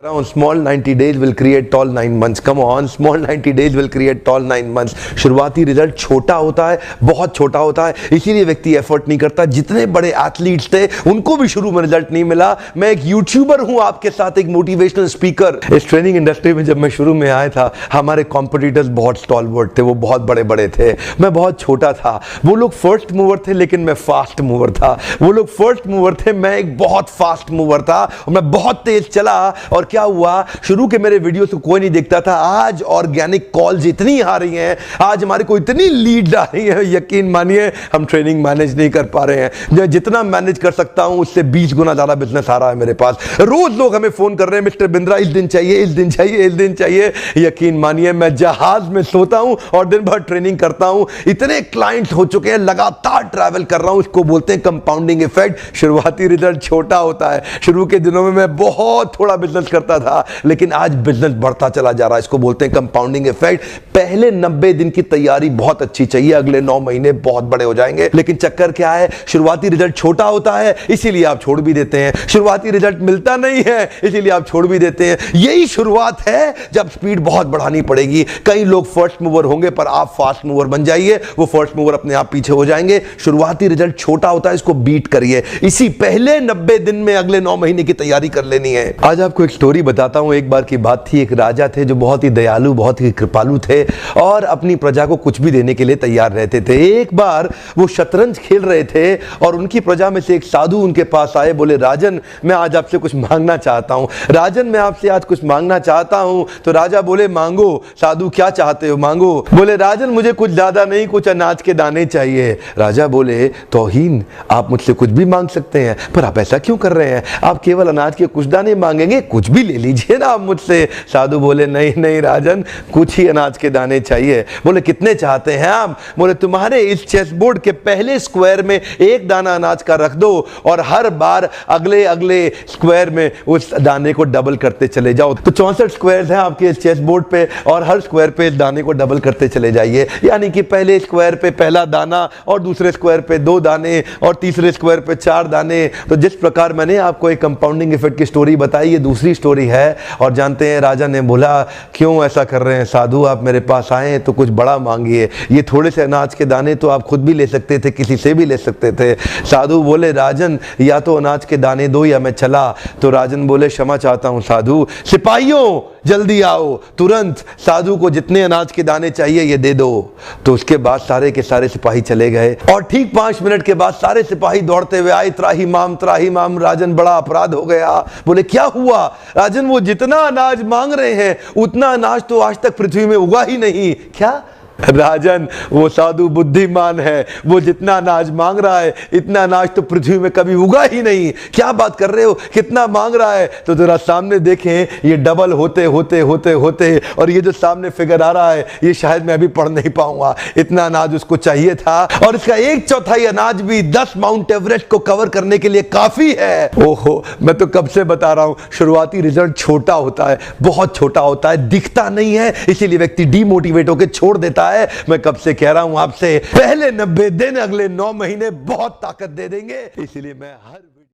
Small 90 days will create tall 9 months. Come on, small 90 days will create tall 9 months. शुरुआती result छोटा होता है, बहुत छोटा होता है, इसीलिए व्यक्ति एफर्ट नहीं करता। जितने बड़े एथलीट्स थे उनको भी शुरू में रिजल्ट नहीं मिला। मैं एक यूट्यूबर हूं, आपके साथ एक मोटिवेशनल स्पीकर। इस ट्रेनिंग इंडस्ट्री में जब मैं शुरू में आया था, हमारे कॉम्पिटिटर्स बहुत स्टॉलवर्ड थे, वो बहुत बड़े बड़े थे, मैं बहुत छोटा था। वो लोग फर्स्ट मूवर थे लेकिन मैं फास्ट मूवर था। वो लोग फर्स्ट मूवर थे, मैं एक बहुत फास्ट मूवर था और मैं बहुत तेज चला। और क्या हुआ, शुरू के मेरे वीडियोस को कोई नहीं देखता था। आज ऑर्गेनिक कॉल्स इतनी आ रही हैं, आज हमारे को इतनी लीड आ रही है, यकीन मानिए हम ट्रेनिंग मैनेज नहीं कर पा रहे हैं। मैं जितना मैनेज कर सकता हूं उससे 20 गुना ज्यादा बिजनेस आ रहा है मेरे पास। रोज लोग हमें फोन कर रहे हैं, मिस्टर बिंद्रा इस दिन चाहिए, इस दिन चाहिए, इस दिन चाहिए। यकीन मानिए मैं जहाज में सोता हूं और दिन भर ट्रेनिंग करता हूं। इतने क्लाइंट्स हो चुके हैं, लगातार ट्रैवल कर रहा हूं। इसको बोलते हैं कंपाउंडिंग इफेक्ट। शुरुआती रिजल्ट छोटा होता है। शुरू के दिनों में मैं बहुत थोड़ा बिजनेस करता था, लेकिन आज बिजनेस बढ़ता चला जा रहा है। इसको बोलते हैं कंपाउंडिंग इफेक्ट। पहले 90 दिन की तैयारी बहुत अच्छी चाहिए, अगले 9 महीने बहुत बड़े हो जाएंगे। लेकिन चक्कर क्या है, शुरुआती रिजल्ट छोटा होता है, इसीलिए आप छोड़ भी देते हैं। शुरुआती रिजल्ट मिलता नहीं है, इसीलिए आप छोड़ भी देते हैं। यही शुरुआत है, जब स्पीड बहुत बढ़ानी पड़ेगी। कई लोग फर्स्ट मूवर होंगे, पर आप फास्ट मूवर बन जाइए, वो फर्स्ट मूवर अपने आप पीछे हो जाएंगे। शुरुआती रिजल्ट छोटा होता है, इसको बीट करिए। इसी पहले 90 दिन में अगले 9 महीने की तैयारी कर लेनी है। आज आपको एक स्टोरी बताता हूं। एक बार की बात थी, एक राजा थे जो बहुत ही दयालु, बहुत ही कृपालु थे और अपनी प्रजा को कुछ भी देने के लिए तैयार रहते थे। एक बार वो शतरंज खेल रहे थे और उनकी प्रजा में से एक साधु उनके पास आए। बोले, राजन मैं आज आपसे कुछ मांगना चाहता हूं। राजन मैं आपसे आज कुछ मांगना चाहता हूं। तो राजा बोले, मांगो। साधु, क्या चाहते हो, मांगो। बोले, राजन मुझे कुछ ज्यादा नहीं, कुछ अनाज के दाने चाहिए। राजा बोले, तौहीन, आप मुझसे कुछ भी मांग सकते हैं, पर आप ऐसा क्यों कर रहे हैं? आप केवल अनाज के कुछ दाने मांगेंगे, कुछ भी ले लीजिए ना आप मुझसे। साधु बोले, नहीं नहीं राजन, कुछ ही अनाज के दाने चाहिए। बोले, कितने चाहते हैं आप? बोले, तुम्हारे इस चेस बोर्ड के पहले स्क्वायर में एक दाना अनाज का रख दो और हर बार अगले अगले स्क्वायर में उस दाने को डबल करते चले जाओ। तो 64 स्क्वायर्स हैं आपके इस चेस बोर्ड पे और हर स्क्वायर पे इस दाने को डबल करते चले जाइए। यानी कि पहले स्क्वायर पे पहला दाना और दूसरे स्क्वायर पे 2 दाने और तीसरे स्क्वायर पे 4 दाने। तो जिस प्रकार मैंने आपको एक कंपाउंडिंग इफेक्ट की स्टोरी बताई, ये दूसरी स्टोरी है। और जानते हैं, राजा ने बोला, क्यों ऐसा कर रहे हैं साधु, आप मेरे पास आए तो कुछ बड़ा मांगिए। ये थोड़े से अनाज के दाने तो आप खुद भी ले सकते थे, किसी से भी ले सकते थे। साधु बोले, राजन या तो अनाज के दाने दो या मैं चला। तो राजन बोले, क्षमा चाहता हूं साधु, सिपाहियों जल्दी आओ, तुरंत साधु को जितने अनाज के दाने चाहिए ये दे दो। तो उसके बाद सारे के सारे सिपाही चले गए और ठीक 5 मिनट के बाद सारे सिपाही दौड़ते हुए आए, त्राही माम। राजन, बड़ा अपराध हो गया। बोले, क्या हुआ? राजन, वो जितना अनाज मांग रहे हैं उतना अनाज तो आज तक पृथ्वी में उगा ही नहीं। क्या? राजन, वो साधु बुद्धिमान है, वो जितना अनाज मांग रहा है इतना अनाज तो पृथ्वी में कभी उगा ही नहीं। क्या बात कर रहे हो, कितना मांग रहा है? तो जरा सामने देखें, ये डबल होते होते होते होते और ये जो सामने फिगर आ रहा है ये शायद मैं अभी पढ़ नहीं पाऊंगा। इतना अनाज उसको चाहिए था और इसका 1/4 अनाज भी 10 माउंट एवरेस्ट को कवर करने के लिए काफी है। ओहो, मैं तो कब से बता रहा हूं, शुरुआती रिजल्ट छोटा होता है, बहुत छोटा होता है, दिखता नहीं है, इसीलिए व्यक्ति डीमोटिवेट होकर छोड़ देता है। मैं कब से कह रहा हूं आपसे, पहले 90 दिन अगले 9 महीने बहुत ताकत दे देंगे। इसलिए मैं हर